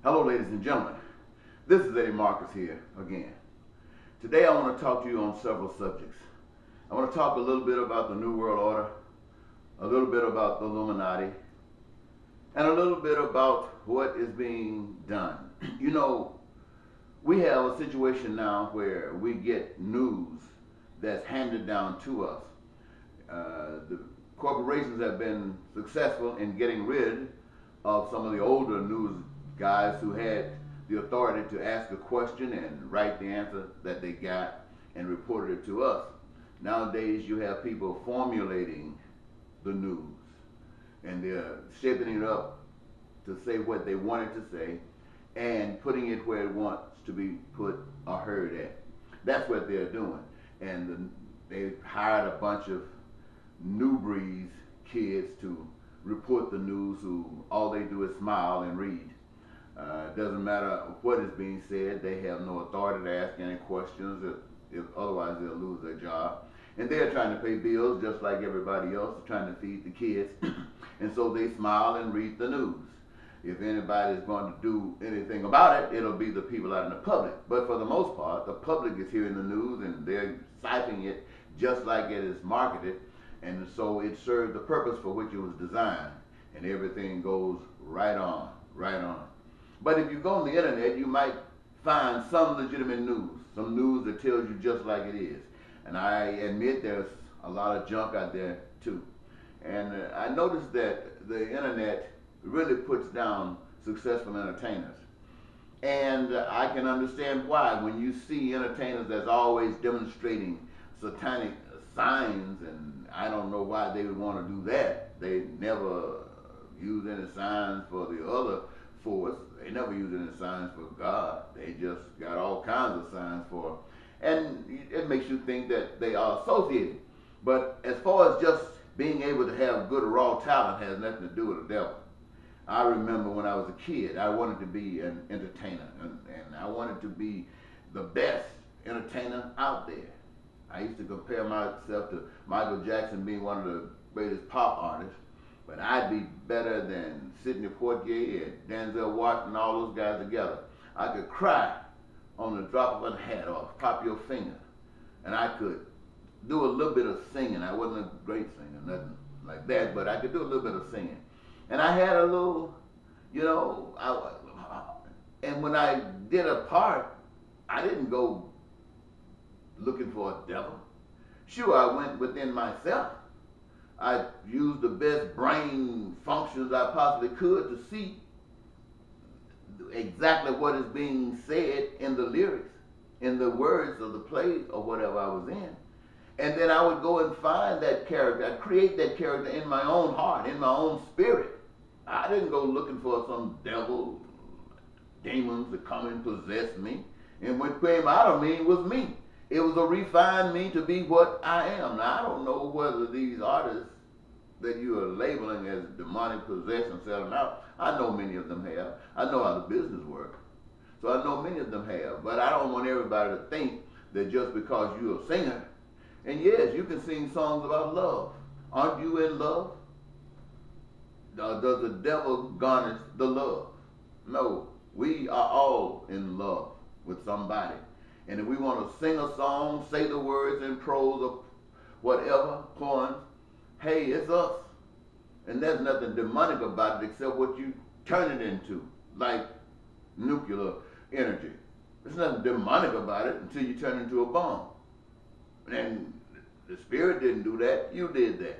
Hello, ladies and gentlemen. This is Eddie Marcus here again. Today I want to talk to you on several subjects. I want to talk a little bit about the New World Order, a little bit about the Illuminati, and a little bit about what is being done. You know, we have a situation now where we get news that's handed down to us. The corporations have been successful in getting rid of some of the older news guys who had the authority to ask a question and write the answer that they got and reported it to us. Nowadays you have people formulating the news and they're shaping it up to say what they want it to say and putting it where it wants to be put or heard at. That's what they're doing. And they hired a bunch of new breed kids to report the news who all they do is smile and read. It doesn't matter what is being said. They have no authority to ask any questions. If otherwise they'll lose their job. And they're trying to pay bills just like everybody else, trying to feed the kids. And so they smile and read the news. If anybody is going to do anything about it, it'll be the people out in the public. But for the most part, the public is hearing the news and they're siphoning it just like it is marketed. And so it served the purpose for which it was designed. And everything goes right on, right on. But if you go on the internet, you might find some legitimate news, some news that tells you just like it is. And I admit there's a lot of junk out there too. And I noticed that the internet really puts down successful entertainers. And I can understand why. When you see entertainers that's always demonstrating satanic signs, and I don't know why they would want to do that. They never use any signs for the other force. They never use any signs for God. They just got all kinds of signs for, and it makes you think that they are associated. But as far as just being able to have good raw talent has nothing to do with the devil. I remember when I was a kid, I wanted to be an entertainer, and I wanted to be the best entertainer out there. I used to compare myself to Michael Jackson being one of the greatest pop artists, but I'd be better than Sidney Poitier and Denzel Washington and all those guys together. I could cry on the drop of a hat or pop your finger, and I could do a little bit of singing. I wasn't a great singer, nothing like that, but I could do a little bit of singing. And I had a little, and when I did a part, I didn't go looking for a devil. Sure, I went within myself. I used the best brain functions I possibly could to see exactly what is being said in the lyrics, in the words of the play or whatever I was in. And then I would go and find that character. I'd create that character in my own heart, in my own spirit. I didn't go looking for some devil, demons to come and possess me. And what came out of me was me. It was a refined me to be what I am. Now, I don't know whether these artists that you are labeling as demonic possession selling out, I know many of them have. I know how the business works. So I know many of them have. But I don't want everybody to think that just because you're a singer, and yes, you can sing songs about love. Aren't you in love? Does the devil garnish the love? No, we are all in love with somebody. And if we want to sing a song, say the words in prose or whatever, poems, hey, it's us. And there's nothing demonic about it except what you turn it into, like nuclear energy. There's nothing demonic about it until you turn it into a bomb. And the spirit didn't do that, you did that.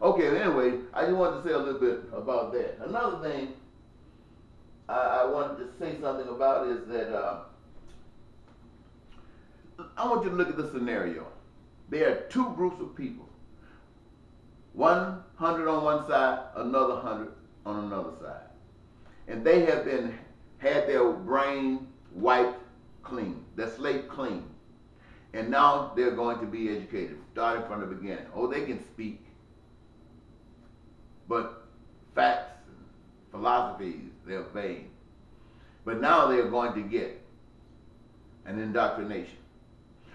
Okay, anyway, I just wanted to say a little bit about that. Another thing I wanted to say something about is that I want you to look at the scenario. There are two groups of people. 100 on one side, another 100 on another side. And they have had their brain wiped clean, their slate clean. And now they're going to be educated, starting from the beginning. Oh, they can speak. But facts and philosophies, they're vague. But now they're going to get an indoctrination.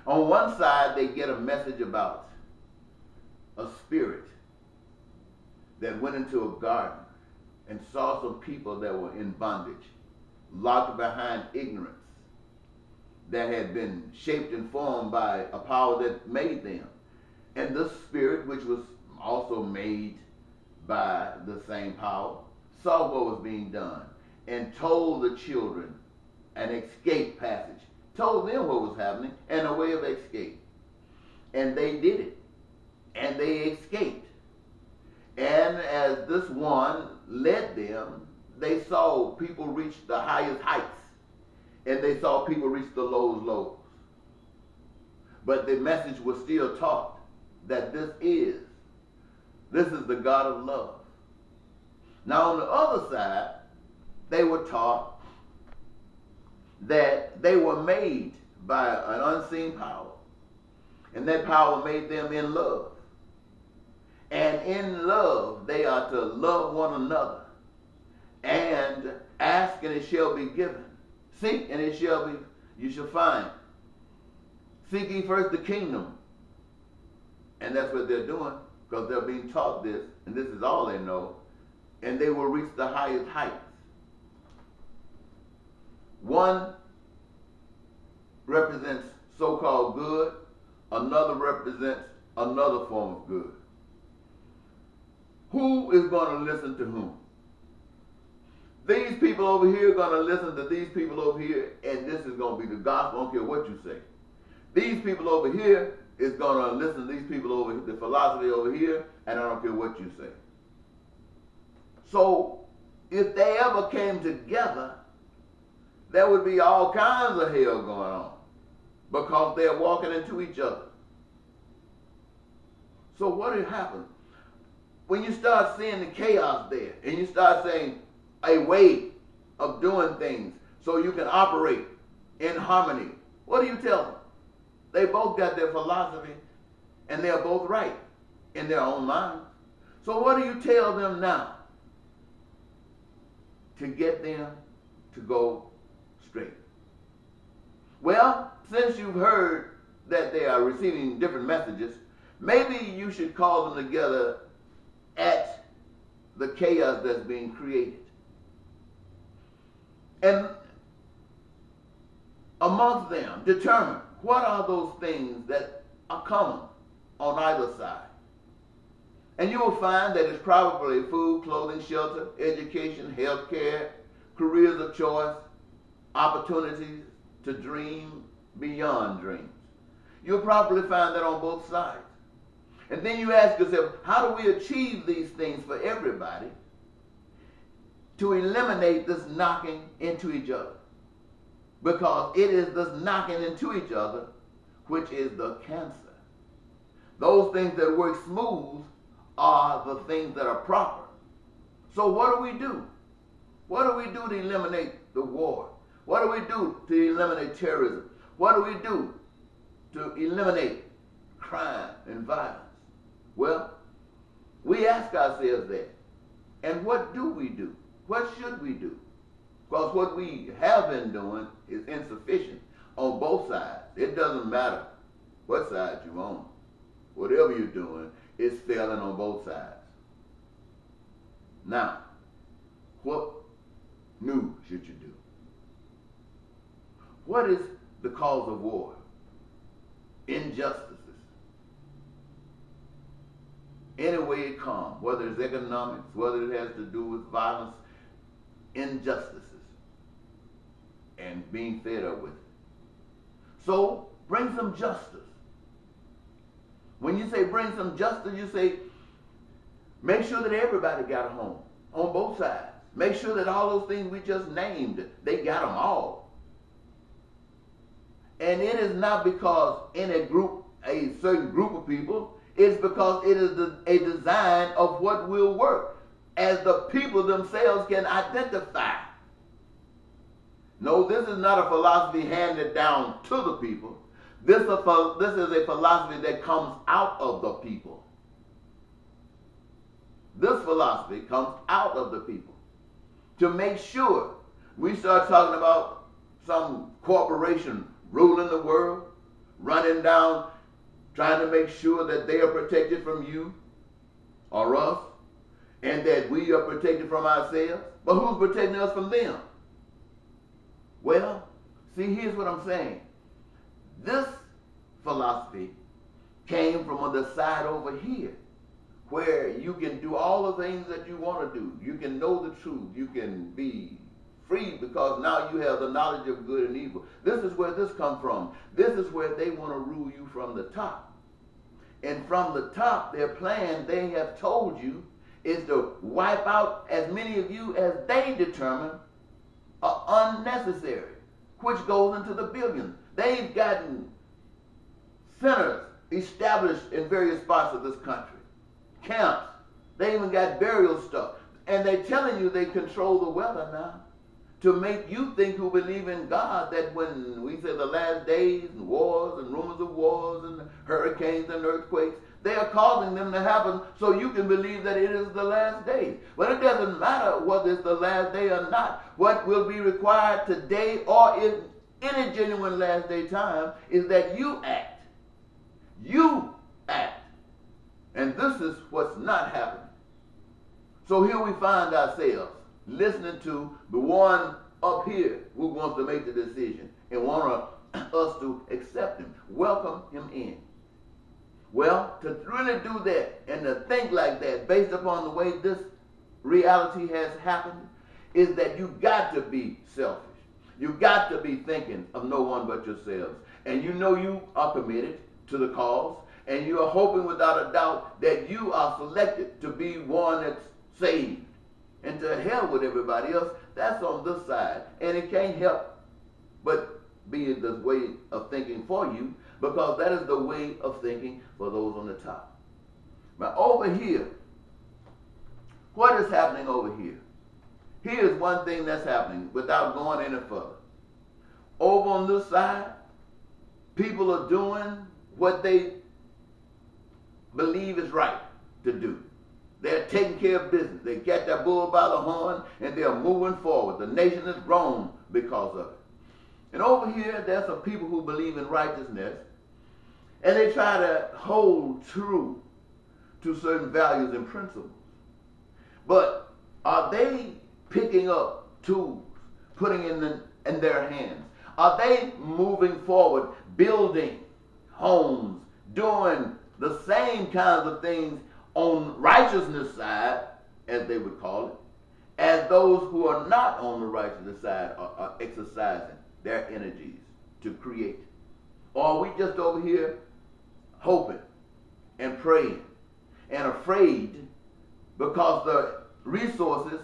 On one side, they get a message about a spirit that went into a garden and saw some people that were in bondage, locked behind ignorance that had been shaped and formed by a power that made them. And this spirit, which was also made by the same power, saw what was being done and told the children an escape passage, told them what was happening and a way of escape. And they did it. And they escaped. And as this one led them, they saw people reach the highest heights. And they saw people reach the lowest lows. But the message was still taught that this is the God of love. Now on the other side, they were taught that they were made by an unseen power. And that power made them in love. And in love, they are to love one another. And ask and it shall be given. Seek and it shall be, you shall find. Seek ye first the kingdom. And that's what they're doing, because they're being taught this, and this is all they know. And they will reach the highest heights. One represents so-called good, another represents another form of good. Who is going to listen to whom? These people over here are going to listen to these people over here, and this is going to be the gospel. I don't care what you say. These people over here is going to listen to these people over here, the philosophy over here, and I don't care what you say. So, if they ever came together, there would be all kinds of hell going on, because they're walking into each other. So what had happened? When you start seeing the chaos there, and you start saying a way of doing things so you can operate in harmony, what do you tell them? They both got their philosophy, and they're both right in their own minds. So what do you tell them now to get them to go straight? Well, since you've heard that they are receiving different messages, maybe you should call them together at the chaos that's being created. And amongst them, determine what are those things that are common on either side. And you will find that it's probably food, clothing, shelter, education, health care, careers of choice, opportunities to dream beyond dreams. You'll probably find that on both sides. And then you ask yourself, how do we achieve these things for everybody to eliminate this knocking into each other? Because it is this knocking into each other which is the cancer. Those things that work smooth are the things that are proper. So what do we do? What do we do to eliminate the war? What do we do to eliminate terrorism? What do we do to eliminate crime and violence? Well, we ask ourselves that. And what do we do? What should we do? Because what we have been doing is insufficient on both sides. It doesn't matter what side you're on. Whatever you're doing is failing on both sides. Now, what new should you do? What is the cause of war? Injustices. Any way it comes, whether it's economics, whether it has to do with violence, injustices, and being fed up with it. So, bring some justice. When you say bring some justice, you say make sure that everybody got a home on both sides. Make sure that all those things we just named, they got them all. And it is not because in a certain group of people, it's because it is a design of what will work, as the people themselves can identify. No, this is not a philosophy handed down to the people. This is a philosophy that comes out of the people. This philosophy comes out of the people. To make sure we start talking about some corporation ruling the world, running down, trying to make sure that they are protected from you or us, and that we are protected from ourselves. But who's protecting us from them? Well, see, here's what I'm saying. This philosophy came from on the side over here, where you can do all the things that you want to do. You can know the truth. You can be free because now you have the knowledge of good and evil. This is where this comes from. This is where they want to rule you from the top. And from the top, their plan, they have told you, is to wipe out as many of you as they determine are unnecessary, which goes into the billions. They've gotten centers established in various spots of this country, camps. They even got burial stuff. And they're telling you they control the weather now to make you think who believe in God that when we say the last days and wars and rumors of wars and hurricanes and earthquakes, they are causing them to happen so you can believe that it is the last days. But it doesn't matter whether it's the last day or not. What will be required today or in any genuine last day time is that you act. You act. And this is what's not happening. So here we find ourselves listening to the one up here who wants to make the decision and want us to accept him, welcome him in. Well, to really do that and to think like that based upon the way this reality has happened is that you got to be selfish. You got to be thinking of no one but yourselves. And you know you are committed to the cause, and you are hoping without a doubt that you are selected to be one that's saved. And to hell with everybody else, that's on this side. And it can't help but be the way of thinking for you, because that is the way of thinking for those on the top. But over here, what is happening over here? Here's one thing that's happening without going any further. Over on this side, people are doing what they believe is right to do. They're taking care of business. They get that bull by the horn and they're moving forward. The nation has grown because of it. And over here, there's some people who believe in righteousness, and they try to hold true to certain values and principles. But are they picking up tools, putting in their hands? Are they moving forward, building homes, doing the same kinds of things on righteousness side, as they would call it, as those who are not on the righteousness side are exercising their energies to create? Or are we just over here hoping and praying and afraid because the resources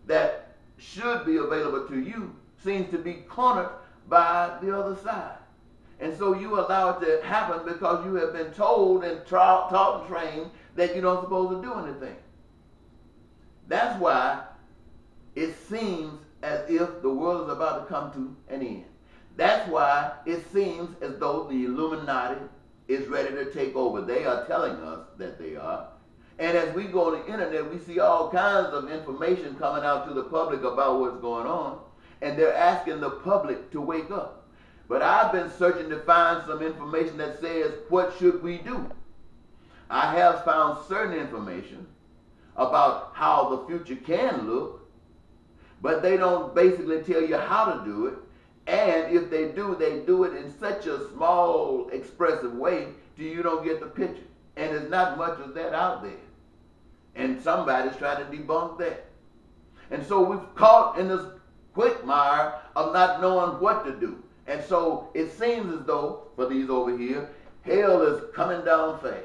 that should be available to you seems to be cornered by the other side? And so you allow it to happen because you have been told and taught and trained that you're not supposed to do anything. That's why it seems as if the world is about to come to an end. That's why it seems as though the Illuminati is ready to take over. They are telling us that they are. And as we go on the internet, we see all kinds of information coming out to the public about what's going on. And they're asking the public to wake up. But I've been searching to find some information that says, what should we do? I have found certain information about how the future can look, but they don't basically tell you how to do it. And if they do it in such a small, expressive way till you don't get the picture. And there's not much of that out there. And somebody's trying to debunk that. And so we've caught in this quagmire of not knowing what to do. And so it seems as though, for these over here, hell is coming down fast.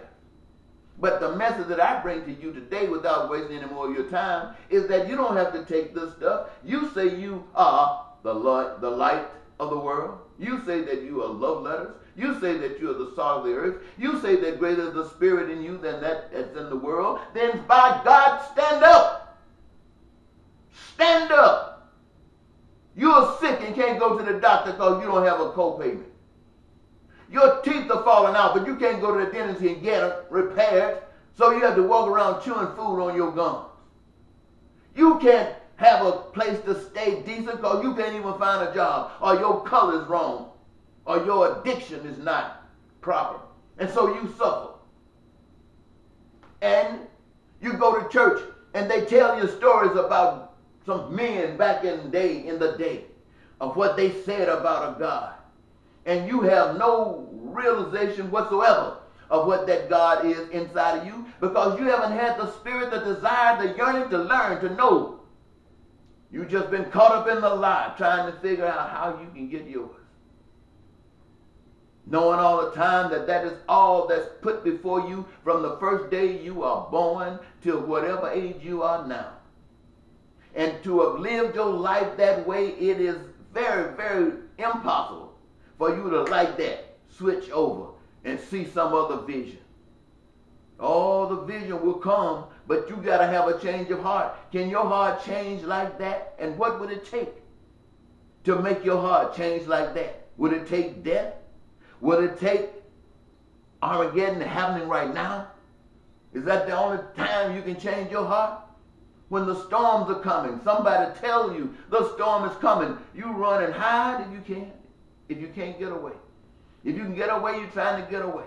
But the message that I bring to you today, without wasting any more of your time, is that you don't have to take this stuff. You say you are the light of the world. You say that you are love letters. You say that you are the salt of the earth. You say that greater is the spirit in you than that that's in the world. Then by God, stand up. Stand up. You're sick and can't go to the doctor because you don't have a co-payment. Your teeth are falling out, but you can't go to the dentist and get them repaired, so you have to walk around chewing food on your gums. You can't have a place to stay decent because you can't even find a job, or your color is wrong, or your addiction is not proper, and so you suffer. And you go to church, and they tell you stories about some men back in the day, of what they said about a God. And you have no realization whatsoever of what that God is inside of you, because you haven't had the spirit, the desire, the yearning to learn, to know. You've just been caught up in the lie, trying to figure out how you can get yours. Knowing all the time that that is all that's put before you from the first day you are born till whatever age you are now. And to have lived your life that way, it is very, very impossible for you to like that switch over and see some other vision. All the vision will come, but you got to have a change of heart. Can your heart change like that? And what would it take to make your heart change like that? Would it take death? Would it take Armageddon happening right now? Is that the only time you can change your heart? When the storms are coming, somebody tell you the storm is coming, you run and hide if you can. If you can't get away. If you can get away, you're trying to get away.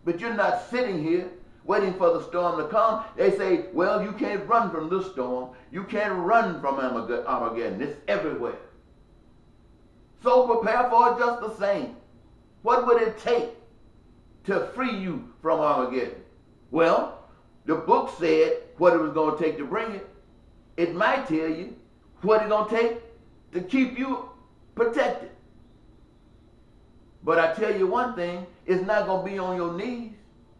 But you're not sitting here waiting for the storm to come. They say, well, you can't run from this storm. You can't run from Armageddon. It's everywhere. So prepare for it just the same. What would it take to free you from Armageddon? Well, the book said what it was going to take to bring it. It might tell you what it's going to take to keep you protected. But I tell you one thing, it's not going to be on your knees.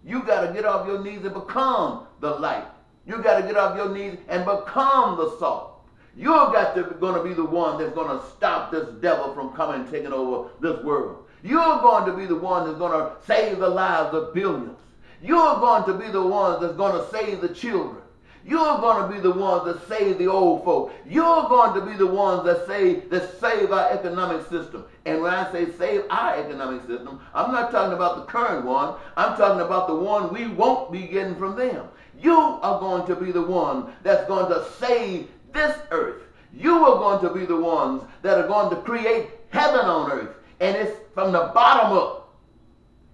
You got to get off your knees and become the light. You got to get off your knees and become the salt. You're going to be the one that's going to stop this devil from coming and taking over this world. You're going to be the one that's going to save the lives of billions. You're going to be the one that's going to save the children. You're going to be the ones that save the old folk. You're going to be the ones that save our economic system. And when I say save our economic system, I'm not talking about the current one. I'm talking about the one we won't be getting from them. You are going to be the one that's going to save this earth. You are going to be the ones that are going to create heaven on earth. And it's from the bottom up.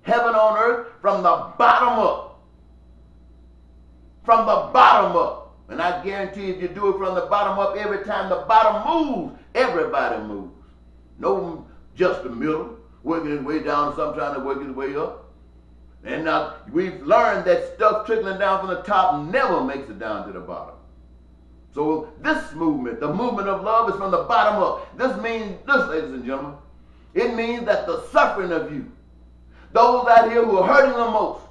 Heaven on earth from the bottom up. From the bottom up. And I guarantee if you do it from the bottom up, every time the bottom moves, everybody moves. No just the middle, working his way down, some trying to work his way up. And now we've learned that stuff trickling down from the top never makes it down to the bottom. So this movement, the movement of love, is from the bottom up. This means this, ladies and gentlemen. It means that the suffering of you, those out here who are hurting the most,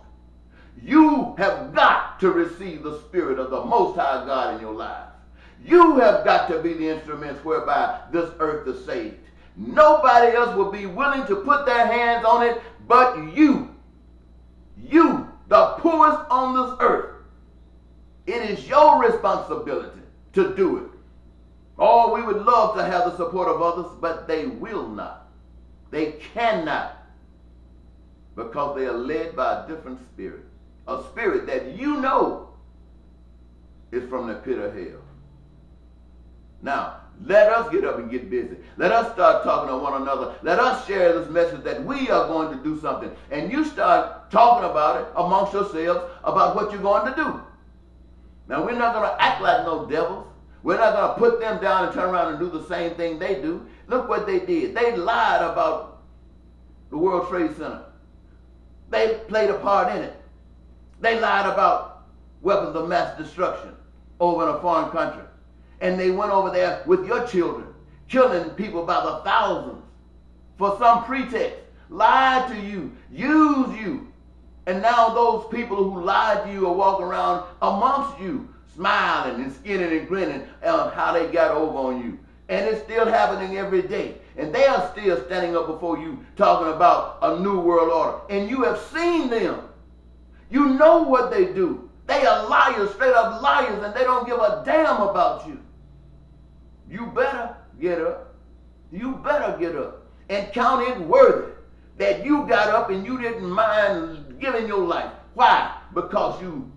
you have got to receive the Spirit of the Most High God in your lives. You have got to be the instruments whereby this earth is saved. Nobody else will be willing to put their hands on it but you. You, the poorest on this earth. It is your responsibility to do it. Oh, we would love to have the support of others, but they will not. They cannot, because they are led by a different spirit. A spirit that you know is from the pit of hell. Now, let us get up and get busy. Let us start talking to one another. Let us share this message that we are going to do something. And you start talking about it amongst yourselves about what you're going to do. Now, we're not going to act like no devils. We're not going to put them down and turn around and do the same thing they do. Look what they did. They lied about the World Trade Center. They played a part in it. They lied about weapons of mass destruction over in a foreign country. And they went over there with your children, killing people by the thousands for some pretext. Lied to you, used you. And now those people who lied to you are walking around amongst you, smiling and skinning and grinning on how they got over on you. And it's still happening every day. And they are still standing up before you talking about a new world order. And you have seen them. You know what they do. They are liars, straight up liars, and they don't give a damn about you. You better get up. You better get up and count it worthy that you got up and you didn't mind giving your life. Why? Because you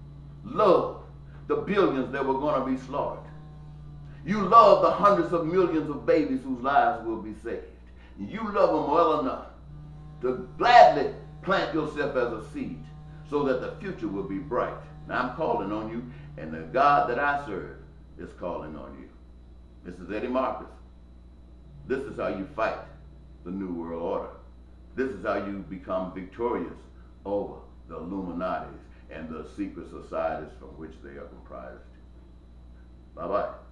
love the billions that were going to be slaughtered. You love the hundreds of millions of babies whose lives will be saved. You love them well enough to gladly plant yourself as a seed so that the future will be bright. Now I'm calling on you, and the God that I serve is calling on you. This is Eddie Marcus. This This is how you fight the New World Order. This is how you become victorious over the Illuminatis and the secret societies from which they are comprised. Bye-bye.